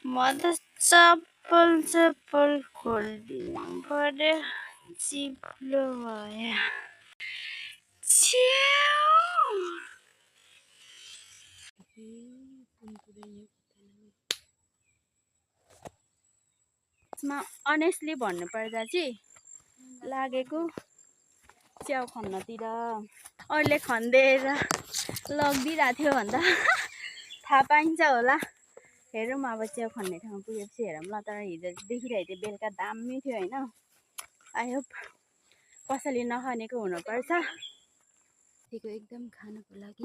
म त चप्पल खोलिदिनु पर्यो चिप्लो भयो अनेस्टली भन्नु पर्दा चाहिँ लागेको च्याउ खन्नतिर अरूले खन्देर लगिदिरहेको थियो भन्दा थाहा पाइन्छ होला। हेरौँ अब च्याउ खन्ने ठाउँ पुगेपछि हेरौँ ल। तर हिजो देखिरहेको थियो बेलुका दामी थियो होइन। आई होप कसैले नखानेको हुनुपर्छ एकदम खानको लागि।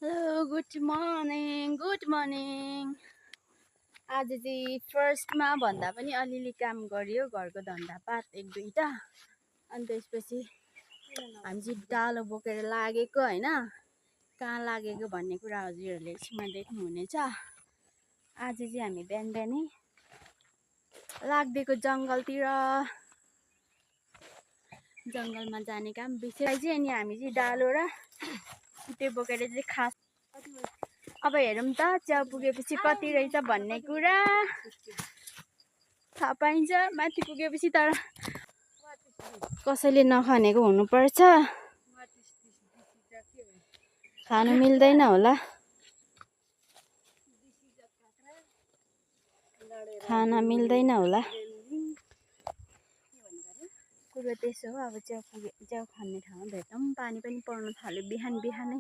Hello good morning. आज चाहिँ फर्स्टमा भन्दा पनि अलिअलि काम गरियो घरको धन्दापात एक दुईवटा। अनि त्यसपछि हामी चाहिँ डालो बोकेर लागेको होइन। कहाँ लागेको भन्ने कुरा हजुरहरूले एकछिनमा देख्नुहुनेछ। आज चाहिँ हामी बिहान बिहानै लाग्दिएको जङ्गलमा जाने काम बिर्सेर चाहिँ अनि हामी चाहिँ डालो र त्यो बोकेर चाहिँ खास। अब हेरौँ त च्याउ पुगेपछि कति रहेछ भन्ने कुरा थाहा पाइन्छ माथि पुगेपछि। तर कसैले नखानेको हुनुपर्छ, खानु मिल्दैन होला, खाना मिल्दैन होला। कुरो त्यसो हो। अब च्याउ खाने ठाउँमा भेटौँ। पानी पनि पर्न थाल्यो बिहान बिहानै।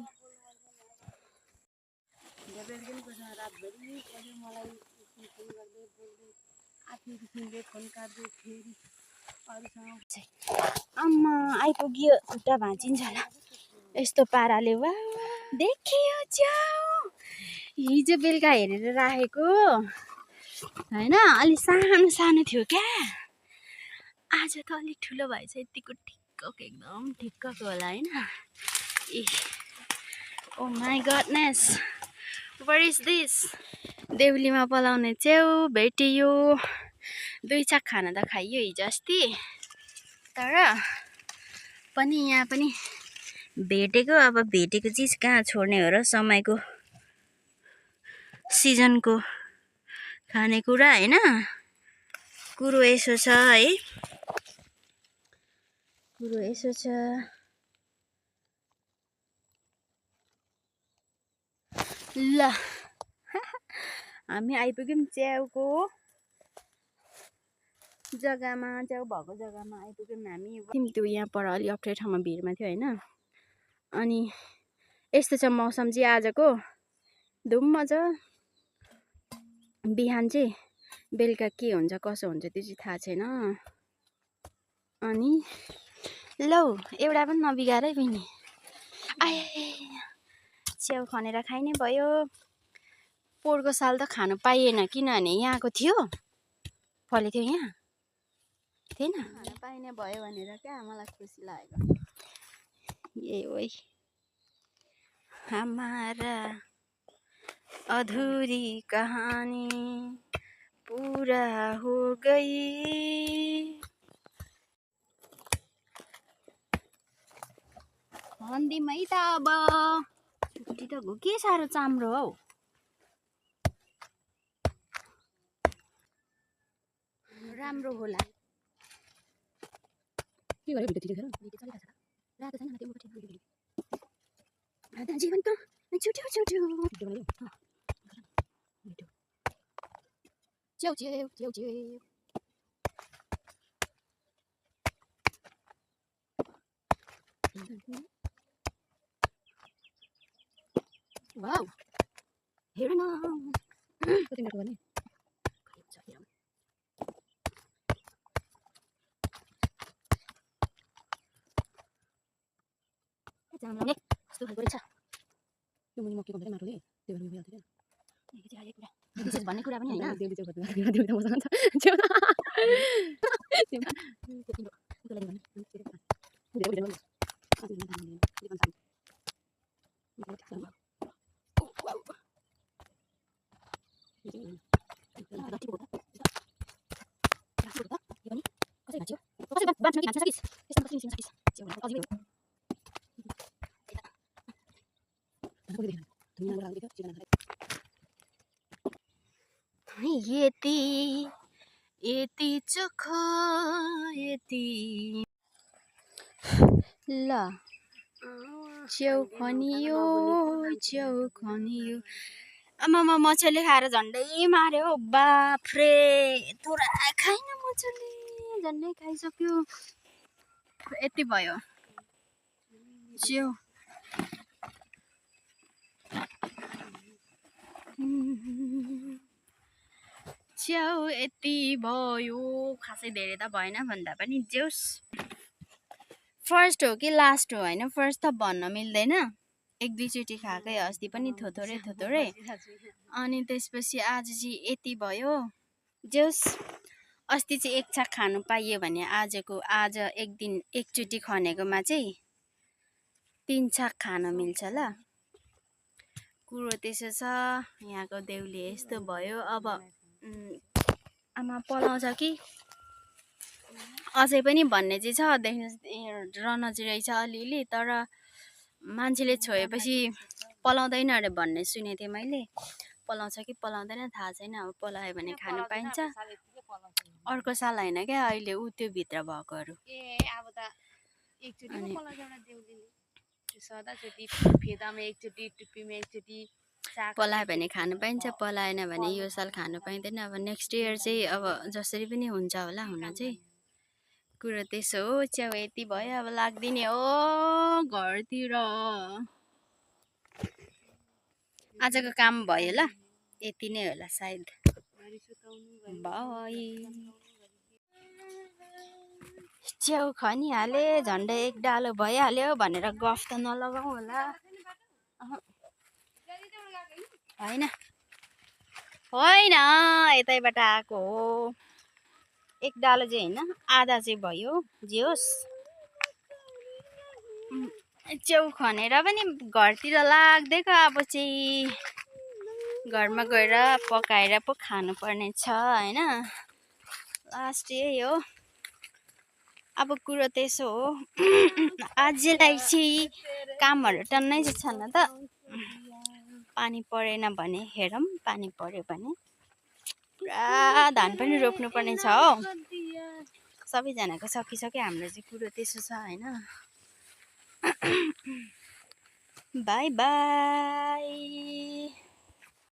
आम्मा आइपुग्यो, खुट्टा भाँचिन्छ होला यस्तो पाराले। वा देखियो च्याउ। हिजो बेलुका हेरेर राखेको होइन, अलि सानो सानो थियो क्या। आज त अलिक ठुलो भएछ। यतिको ठिक्कको एकदम ठिक्कको होला होइन। ओ my goodness, what is this? देउलीमा पलाउने च्याउ भेटियो। 2 चाक खाना त खाइयो हिजो अस्ति। तर पनि यहाँ पनि भेटेको। अब भेटेको चिज कहाँ छोड्ने हो र। समयको सिजनको खानेकुरा होइन। कुरो यसो छ है, कुरो यसो छ। ल हामी आइपुग्यौँ च्याउको जग्गामा, च्याउ भएको जग्गामा आइपुग्यौँ हामी। त्यो यहाँ पर अलि अप्ठ्यारो ठाउँमा भिडमा थियो होइन। अनि यस्तो छ मौसम चाहिँ आजको, धुम्म छ। बिहान चाहिँ बेलुका के हुन्छ कसो हुन्छ त्यो चाहिँ थाहा छैन। अनि लौ एउटा पनि नबिगारै पनि आए च्याउ खनेर खाइने भयो। पोहोरको साल त खानु पाइएन किनभने यहाँको थियो, फलेको थियो, यहाँ थिएन। खान पाइने भयो भनेर क्या मलाई खुसी लागेको। ए ओइ हमारा अधूरी कहानी पूरा हो गई। हन्दिमै त अब छुट्टी त के साह्रो चाम्रो हौ। राम्रो होला के गर्यो भिडियो खिचेर रातो छैन त्यो मुखो ठिक आधा जीवन त छुट्यो छुट्यो च्याउ च्याउ च्याउ च्याउ वाउ हेर न कति मिठो गर्ने जामलाउने कस्तो खालको रहेछ त्यो मुनि मक्केको हुन्छ माटोले त्यो भएर भइहाल्छ क्या यो चाहिँ आएको कुरा विशेष भन्ने कुरा पनि होइन देउली च्याउ खोज्नु देउली च्याउ मसँग छ च्याउ यति यति चोखो यति ल च्याउ खनियो आमामा मच्छरले खाएर झन्डै मार्यो बाफ्रे थोडा खाइन मच्छरले झन्डै खाइसक्यो यति भयो च्याउ च्याउ यति भयो खासै धेरै त भएन भन्दा पनि जेउस फर्स्ट हो कि लास्ट हो होइन फर्स्ट त भन्न मिल्दैन एक दुईचोटि खाएकै अस्ति पनि थोथोरै अनि त्यसपछि आज चाहिँ यति भयो जेउस अस्ति चाहिँ एक छाक खानु पाइयो भने आज एक दिन एकचोटि खनेकोमा चाहिँ 3 छाक खान मिल्छ ल कुरो त्यसो छ यहाँको देउली यस्तो भयो अब आमा पलाउँछ कि अझै पनि भन्ने चाहिँ छ देख्नु रनजी रहेछ अलिअलि तर मान्छेले छोएपछि पलाउँदैन अरे भन्ने सुनेको थिएँ मैले पलाउँछ कि पलाउँदैन थाहा छैन अब पलायो भने खानु पाइन्छ अर्को साल होइन क्या अहिले ऊ त्यो भित्र भएकोहरू अब त एकचोटि पो पलाउँछ एउटा देउलीले सदाचोटि फेदामा एकचोटि टुप्पीमा एकचोटि पलायो भने खानु पाइन्छ पलाएन भने यो साल खानु पाइँदैन अब नेक्स्ट इयर चाहिँ अब जसरी पनि हुन्छ होला हुन चाहिँ कुरो त्यसो हो च्याउ यति भयो अब लाग्दिने हो घरतिर आजको काम भयो ल यति नै होला सायद बाइ च्याउ खनिहाले झन्डै एक डालो भइहाल्यो भनेर गफ त नलगाउँ होला होइन यतैबाट आएको हो एक डालो चाहिँ होइन आधा चाहिँ भयो जे होस् च्याउ खनेर पनि घरतिर लाग्दैको अब चाहिँ घरमा गएर पकाएर पो खानुपर्ने छ होइन लास्ट यही हो अब कुरो त्यसो हो आजलाई चाहिँ कामहरू टन्नै चाहिँ छैन त पानी परेन भने हेरौँ पानी पर्यो भने पुरा धान पनि रोप्नुपर्ने छ हो सबैजनाको सकिसक्यो हाम्रो चाहिँ कुरो त्यसो छ होइन बाई बाई